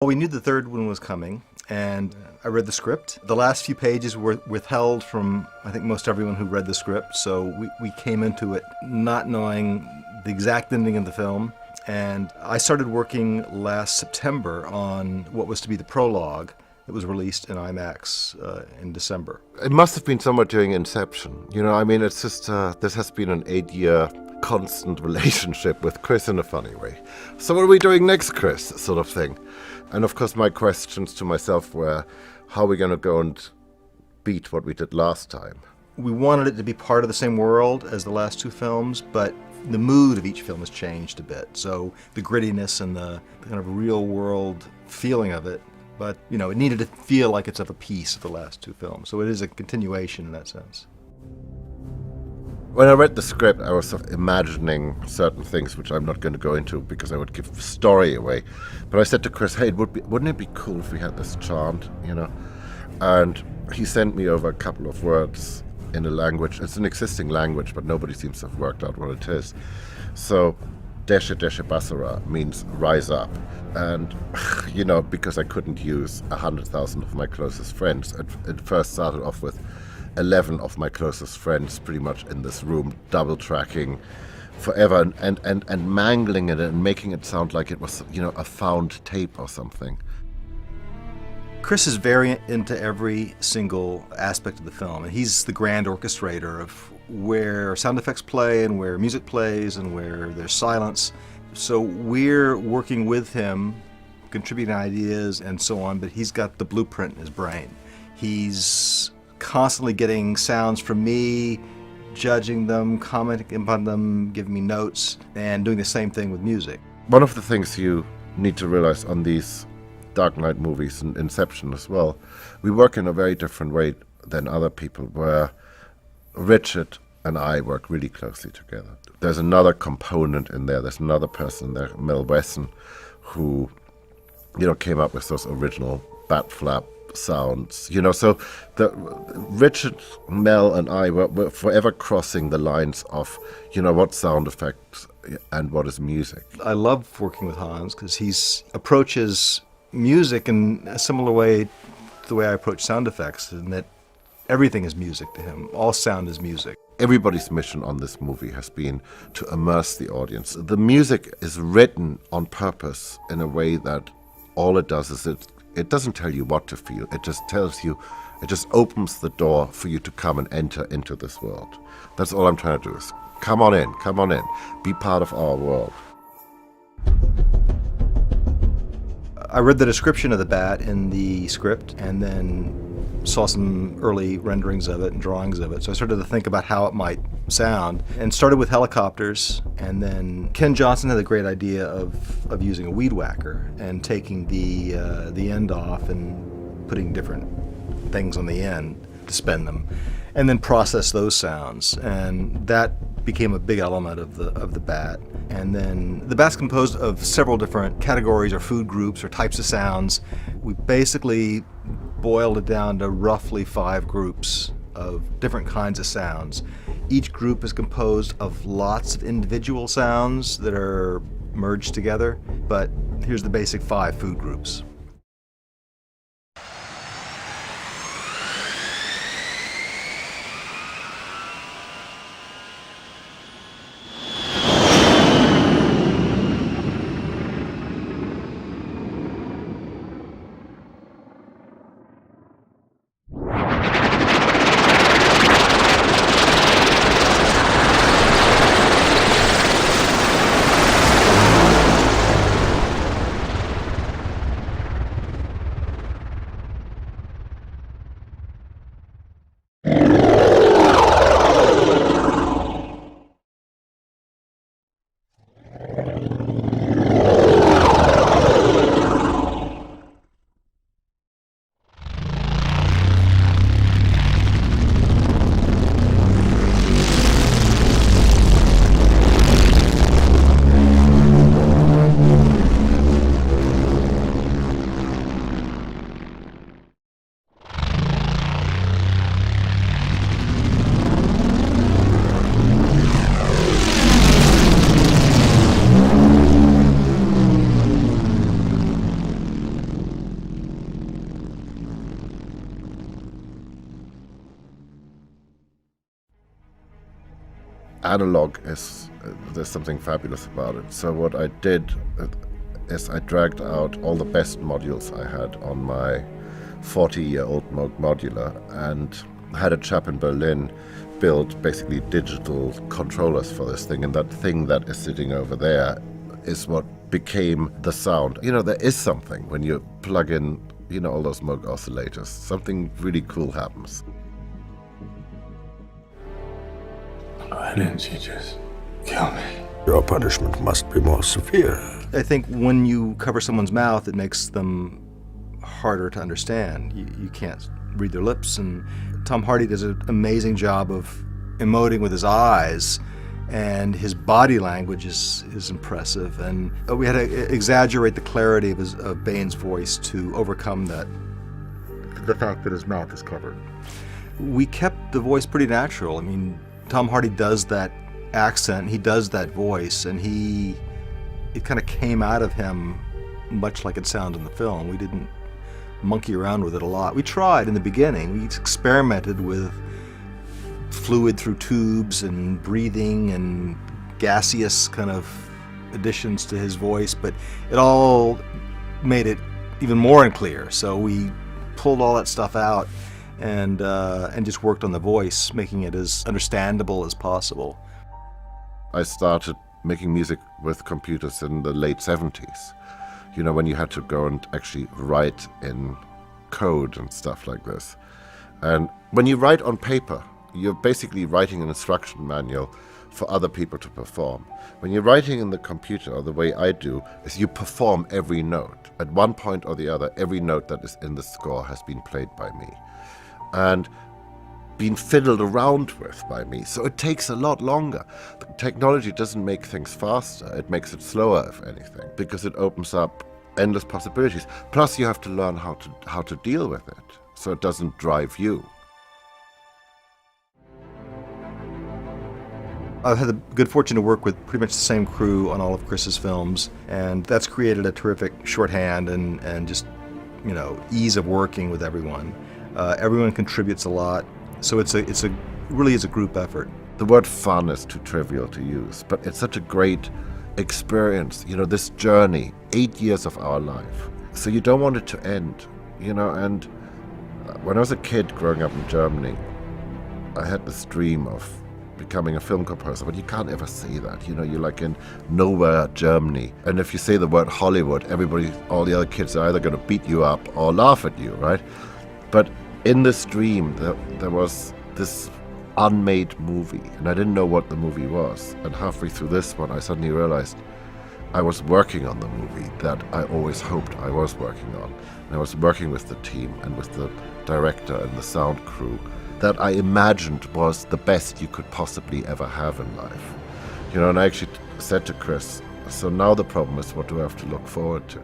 Well, we knew the third one was coming, and I read the script. The last few pages were withheld from, I think, most everyone who read the script, so we came into it not knowing the exact ending of the film. And I started working last September on what was to be the prologue. It was released in IMAX in December. It must have been somewhere during Inception. I mean, it's just, this has been an 8-year constant relationship with Chris in a funny way. So what are we doing next, Chris? Sort of thing. And of course, my questions to myself were, how are we going to go and beat what we did last time? We wanted it to be part of the same world as the last two films, but the mood of each film has changed a bit. So the grittiness and the kind of real world feeling of it, but it needed to feel like it's of a piece of the last two films. So it is a continuation in that sense. When I read the script, I was sort of imagining certain things, which I'm not going to go into because I would give the story away. But I said to Chris, hey, wouldn't it be cool if we had this chant, And he sent me over a couple of words in a language. It's an existing language, but nobody seems to have worked out what it is. So, Deshe Deshe Basara means rise up. And, because I couldn't use 100,000 of my closest friends, it first started off with 11 of my closest friends pretty much in this room, double tracking forever and mangling it and making it sound like it was, a found tape or something. Chris is very into every single aspect of the film, and he's the grand orchestrator of where sound effects play and where music plays and where there's silence. So we're working with him, contributing ideas and so on, but he's got the blueprint in his brain. He's constantly getting sounds from me, judging them, commenting upon them, giving me notes, and doing the same thing with music. One of the things you need to realize on these Dark Knight movies and Inception as well, we work in a very different way than other people, where Richard and I work really closely together. There's another component in there, there's another person there, Mel Wesson, who came up with those original bat flap sounds, so the Richard, Mel and I were forever crossing the lines of, what sound effects and what is music. I love working with Hans because he approaches music in a similar way to the way I approach sound effects, in that everything is music to him. All sound is music. Everybody's mission on this movie has been to immerse the audience. The music is written on purpose in a way that all it does is it doesn't tell you what to feel. It just opens the door for you to come and enter into this world. That's all I'm trying to do is come on in, be part of our world. I read the description of the bat in the script and then saw some early renderings of it and drawings of it. So I started to think about how it might sound and started with helicopters. And then Ken Johnson had a great idea of using a weed whacker and taking the end off and putting different things on the end to spin them, and then process those sounds. And that became a big element of the bat. And then the bat's composed of several different categories or food groups or types of sounds. We basically boiled it down to roughly 5 groups of different kinds of sounds. Each group is composed of lots of individual sounds that are merged together, but here's the basic 5 food groups. analog is, there's something fabulous about it. So what I did is I dragged out all the best modules I had on my 40-year-old Moog Modular and had a chap in Berlin build basically digital controllers for this thing, and that thing that is sitting over there is what became the sound. You know, there is something when you plug in, you know, all those Moog oscillators. Something really cool happens. Why didn't you just kill me? Your punishment must be more severe. I think when you cover someone's mouth, it makes them harder to understand. You can't read their lips, and Tom Hardy does an amazing job of emoting with his eyes, and his body language is impressive. And we had to exaggerate the clarity of Bane's voice to overcome the fact that his mouth is covered. We kept the voice pretty natural. I mean, Tom Hardy does that accent, he does that voice, and it kind of came out of him much like it sounded in the film. We didn't monkey around with it a lot. We tried in the beginning. We experimented with fluid through tubes and breathing and gaseous kind of additions to his voice, but it all made it even more unclear. So we pulled all that stuff out and just worked on the voice, making it as understandable as possible. I started making music with computers in the late 70s. You know, when you had to go and actually write in code and stuff like this. And when you write on paper, you're basically writing an instruction manual for other people to perform. When you're writing in the computer, or the way I do, is you perform every note. At one point or the other, every note that is in the score has been played by me and been fiddled around with by me. So it takes a lot longer. The technology doesn't make things faster, it makes it slower, if anything, because it opens up endless possibilities. Plus you have to learn how to deal with it, so it doesn't drive you. I've had the good fortune to work with pretty much the same crew on all of Chris's films, and that's created a terrific shorthand and just, you know, ease of working with everyone. Everyone contributes a lot, so it's really is a group effort. The word fun is too trivial to use, but it's such a great experience, you know, this journey, 8 years of our life. So you don't want it to end, you know. And when I was a kid growing up in Germany, I had this dream of becoming a film composer, but you can't ever say that, you know. You're like in nowhere Germany, and if you say the word Hollywood, all the other kids are either going to beat you up or laugh at you, right? But in this dream, there was this unmade movie, and I didn't know what the movie was. And halfway through this one, I suddenly realized I was working on the movie that I always hoped I was working on. And I was working with the team and with the director and the sound crew that I imagined was the best you could possibly ever have in life. You know, and I actually said to Chris, so now the problem is, what do I have to look forward to?